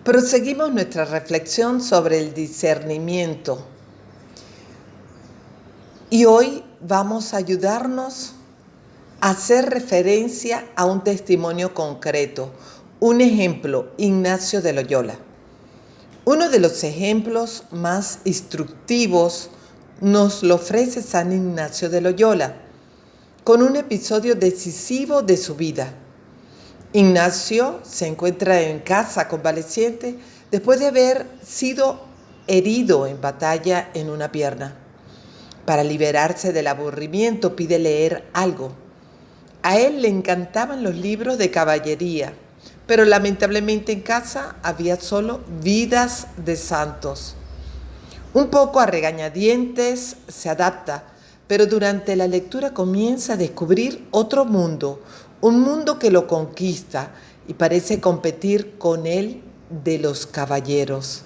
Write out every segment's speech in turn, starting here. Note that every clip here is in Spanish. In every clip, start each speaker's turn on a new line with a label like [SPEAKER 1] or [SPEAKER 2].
[SPEAKER 1] Proseguimos nuestra reflexión sobre el discernimiento y hoy vamos a ayudarnos a hacer referencia a un testimonio concreto, un ejemplo, Ignacio de Loyola. Uno de los ejemplos más instructivos nos lo ofrece San Ignacio de Loyola, con un episodio decisivo de su vida. Ignacio se encuentra en casa convaleciente después de haber sido herido en batalla en una pierna. Para liberarse del aburrimiento pide leer algo. A él le encantaban los libros de caballería, pero lamentablemente en casa había solo vidas de santos. Un poco a regañadientes se adapta, pero durante la lectura comienza a descubrir otro mundo, un mundo que lo conquista y parece competir con él de los caballeros.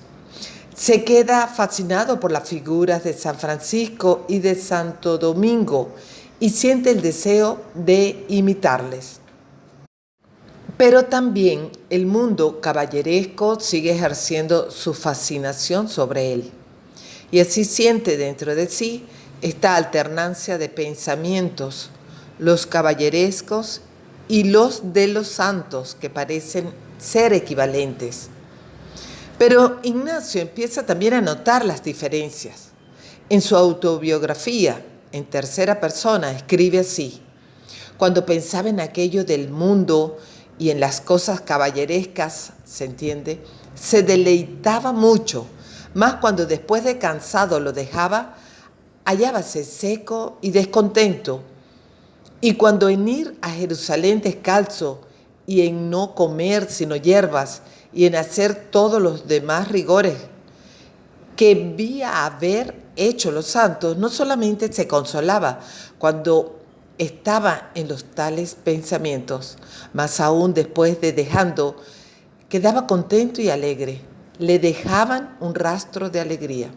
[SPEAKER 1] Se queda fascinado por las figuras de San Francisco y de Santo Domingo y siente el deseo de imitarles. Pero también el mundo caballeresco sigue ejerciendo su fascinación sobre él. Y así siente dentro de sí esta alternancia de pensamientos, los caballerescos y los de los santos, que parecen ser equivalentes. Pero Ignacio empieza también a notar las diferencias. En su autobiografía, en tercera persona, escribe así: cuando pensaba en aquello del mundo y en las cosas caballerescas, se entiende, se deleitaba mucho, más cuando después de cansado lo dejaba, hallábase seco y descontento. Y cuando en ir a Jerusalén descalzo y en no comer sino hierbas y en hacer todos los demás rigores que vi haber hecho los santos, no solamente se consolaba cuando estaba en los tales pensamientos, mas aún después de dejando, quedaba contento y alegre. Le dejaban un rastro de alegría.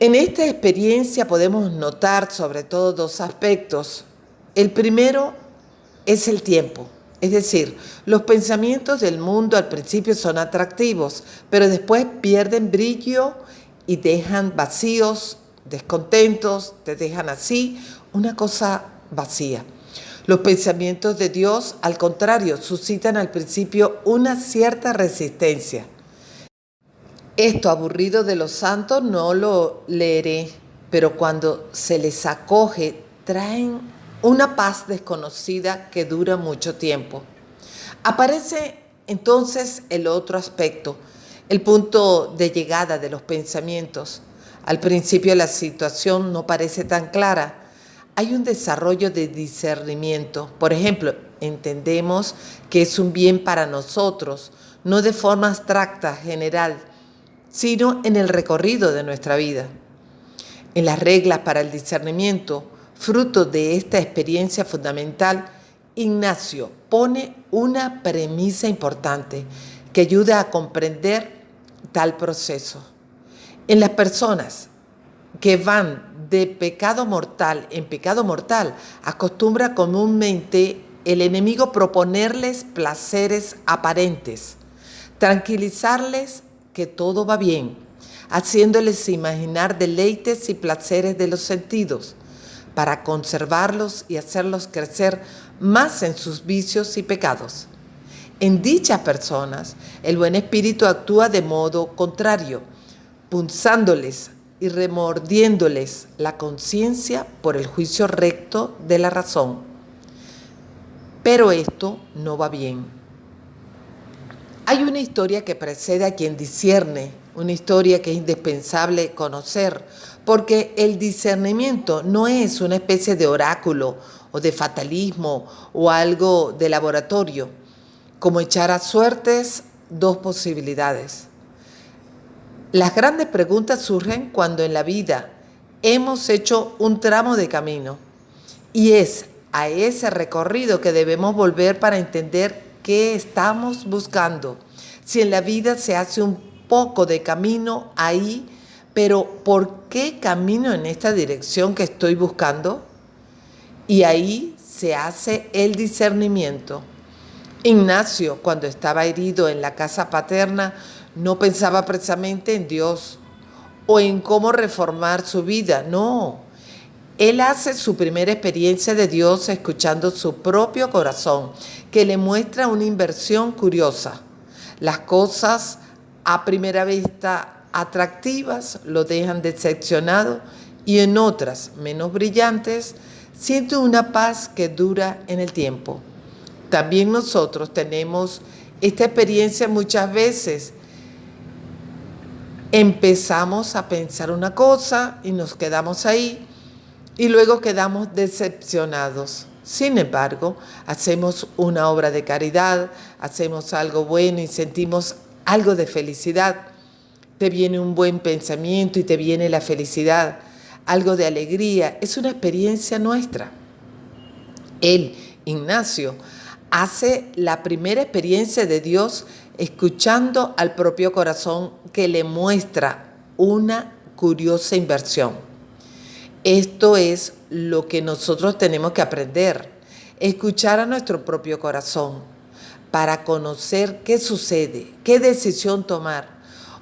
[SPEAKER 1] En esta experiencia podemos notar sobre todo dos aspectos. El primero es el tiempo, es decir, los pensamientos del mundo al principio son atractivos, pero después pierden brillo y dejan vacíos, descontentos, te dejan así, una cosa vacía. Los pensamientos de Dios, al contrario, suscitan al principio una cierta resistencia. Esto aburrido de los santos no lo leeré, pero cuando se les acoge traen una paz desconocida que dura mucho tiempo. Aparece entonces el otro aspecto, el punto de llegada de los pensamientos. Al principio la situación no parece tan clara. Hay un desarrollo de discernimiento. Por ejemplo, entendemos que es un bien para nosotros, no de forma abstracta, general, sino en el recorrido de nuestra vida. En las reglas para el discernimiento, fruto de esta experiencia fundamental, Ignacio pone una premisa importante que ayuda a comprender tal proceso. En las personas que van de pecado mortal en pecado mortal, acostumbra comúnmente el enemigo proponerles placeres aparentes, tranquilizarles que todo va bien, haciéndoles imaginar deleites y placeres de los sentidos, para conservarlos y hacerlos crecer más en sus vicios y pecados. En dichas personas, el buen espíritu actúa de modo contrario, punzándoles y remordiéndoles la conciencia por el juicio recto de la razón. Pero esto no va bien. Hay una historia que precede a quien discierne, una historia que es indispensable conocer, porque el discernimiento no es una especie de oráculo o de fatalismo o algo de laboratorio, como echar a suertes dos posibilidades. Las grandes preguntas surgen cuando en la vida hemos hecho un tramo de camino y es a ese recorrido que debemos volver para entender qué estamos buscando. Si en la vida se hace un poco de camino ahí, pero ¿por qué camino en esta dirección que estoy buscando? Y ahí se hace el discernimiento. Ignacio, cuando estaba herido en la casa paterna, no pensaba precisamente en Dios o en cómo reformar su vida, no. Él hace su primera experiencia de Dios escuchando su propio corazón, que le muestra una inversión curiosa. Las cosas a primera vista atractivas lo dejan decepcionado y en otras, menos brillantes, siente una paz que dura en el tiempo. También nosotros tenemos esta experiencia muchas veces. Empezamos a pensar una cosa y nos quedamos ahí y luego quedamos decepcionados. Sin embargo, hacemos una obra de caridad, hacemos algo bueno y sentimos algo de felicidad. Te viene un buen pensamiento y te viene la felicidad, algo de alegría. Es una experiencia nuestra. Él, Ignacio, hace la primera experiencia de Dios escuchando al propio corazón que le muestra una curiosa inversión. Esto es lo que nosotros tenemos que aprender, escuchar a nuestro propio corazón para conocer qué sucede, qué decisión tomar,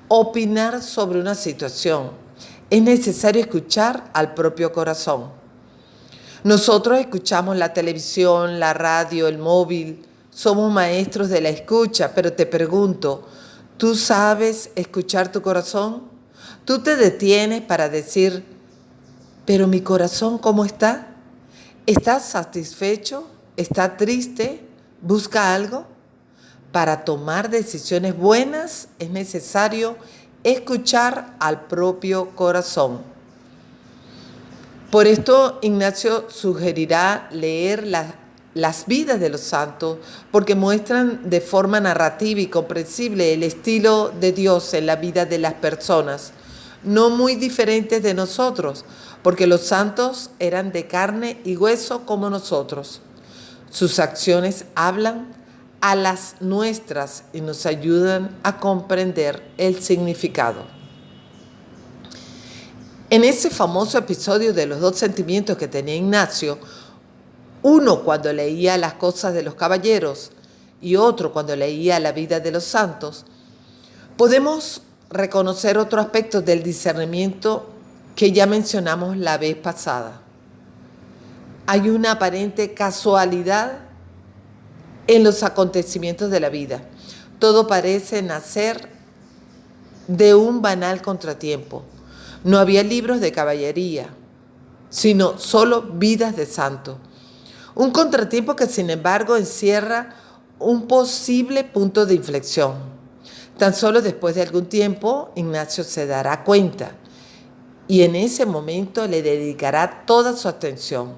[SPEAKER 1] opinar sobre una situación. Es necesario escuchar al propio corazón. Nosotros escuchamos la televisión, la radio, el móvil, somos maestros de la escucha, pero te pregunto, ¿tú sabes escuchar tu corazón? ¿Tú te detienes para decir, pero mi corazón cómo está? ¿Está satisfecho? ¿Está triste? ¿Busca algo? Para tomar decisiones buenas es necesario escuchar al propio corazón. Por esto Ignacio sugerirá leer las vidas de los santos porque muestran de forma narrativa y comprensible el estilo de Dios en la vida de las personas, no muy diferentes de nosotros, porque los santos eran de carne y hueso como nosotros. Sus acciones hablan a las nuestras y nos ayudan a comprender el significado. En ese famoso episodio de los dos sentimientos que tenía Ignacio, uno cuando leía las cosas de los caballeros y otro cuando leía la vida de los santos, podemos reconocer otro aspecto del discernimiento que ya mencionamos la vez pasada. Hay una aparente casualidad en los acontecimientos de la vida. Todo parece nacer de un banal contratiempo. No había libros de caballería, sino solo vidas de santos. Un contratiempo que sin embargo encierra un posible punto de inflexión. Tan solo después de algún tiempo, Ignacio se dará cuenta y en ese momento le dedicará toda su atención.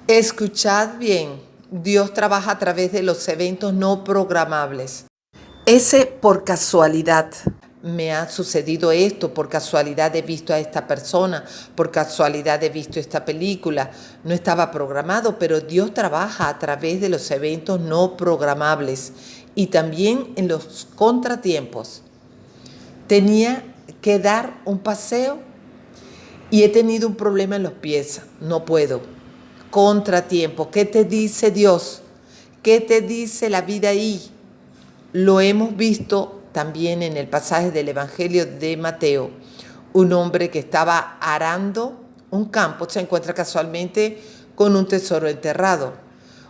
[SPEAKER 1] Escuchad bien, Dios trabaja a través de los eventos no programables. Ese por casualidad. Me ha sucedido esto, por casualidad he visto a esta persona, por casualidad he visto esta película. No estaba programado, pero Dios trabaja a través de los eventos no programables y también en los contratiempos. Tenía que dar un paseo y he tenido un problema en los pies, no puedo. Contratiempo, ¿qué te dice Dios? ¿Qué te dice la vida ahí? Lo hemos visto también en el pasaje del Evangelio de Mateo. Un hombre que estaba arando un campo se encuentra casualmente con un tesoro enterrado.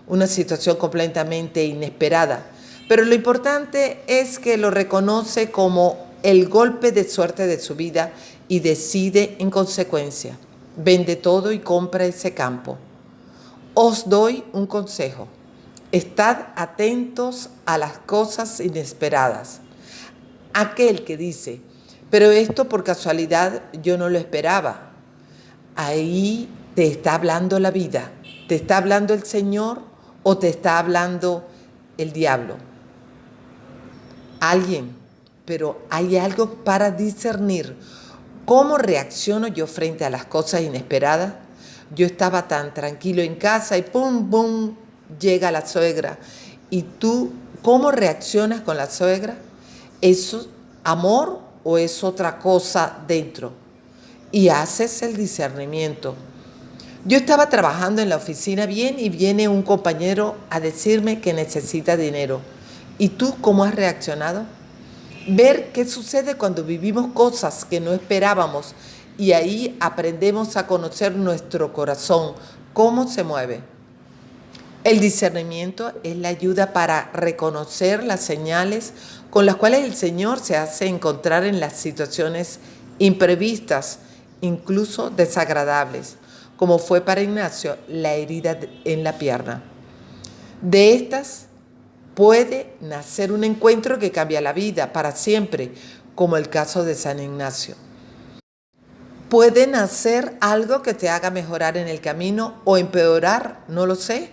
[SPEAKER 1] Una situación completamente inesperada. Pero lo importante es que lo reconoce como el golpe de suerte de su vida y decide en consecuencia. Vende todo y compra ese campo. Os doy un consejo. Estad atentos a las cosas inesperadas. Aquel que dice, pero esto por casualidad yo no lo esperaba. Ahí te está hablando la vida, te está hablando el Señor o te está hablando el diablo. Alguien, pero hay algo para discernir. ¿Cómo reacciono yo frente a las cosas inesperadas? Yo estaba tan tranquilo en casa y pum, pum, llega la suegra. ¿Y tú cómo reaccionas con la suegra? ¿Es amor o es otra cosa dentro? Y haces el discernimiento. Yo estaba trabajando en la oficina bien y viene un compañero a decirme que necesita dinero. ¿Y tú cómo has reaccionado? Ver qué sucede cuando vivimos cosas que no esperábamos y ahí aprendemos a conocer nuestro corazón, cómo se mueve. El discernimiento es la ayuda para reconocer las señales con las cuales el Señor se hace encontrar en las situaciones imprevistas, incluso desagradables, como fue para Ignacio la herida en la pierna. De estas puede nacer un encuentro que cambia la vida para siempre, como el caso de San Ignacio. Puede nacer algo que te haga mejorar en el camino o empeorar, no lo sé,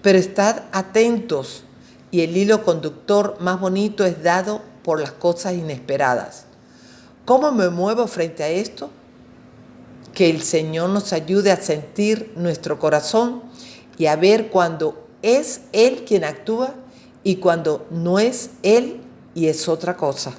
[SPEAKER 1] pero estad atentos y el hilo conductor más bonito es dado por las cosas inesperadas. ¿Cómo me muevo frente a esto? Que el Señor nos ayude a sentir nuestro corazón y a ver cuando es Él quien actúa y cuando no es Él y es otra cosa.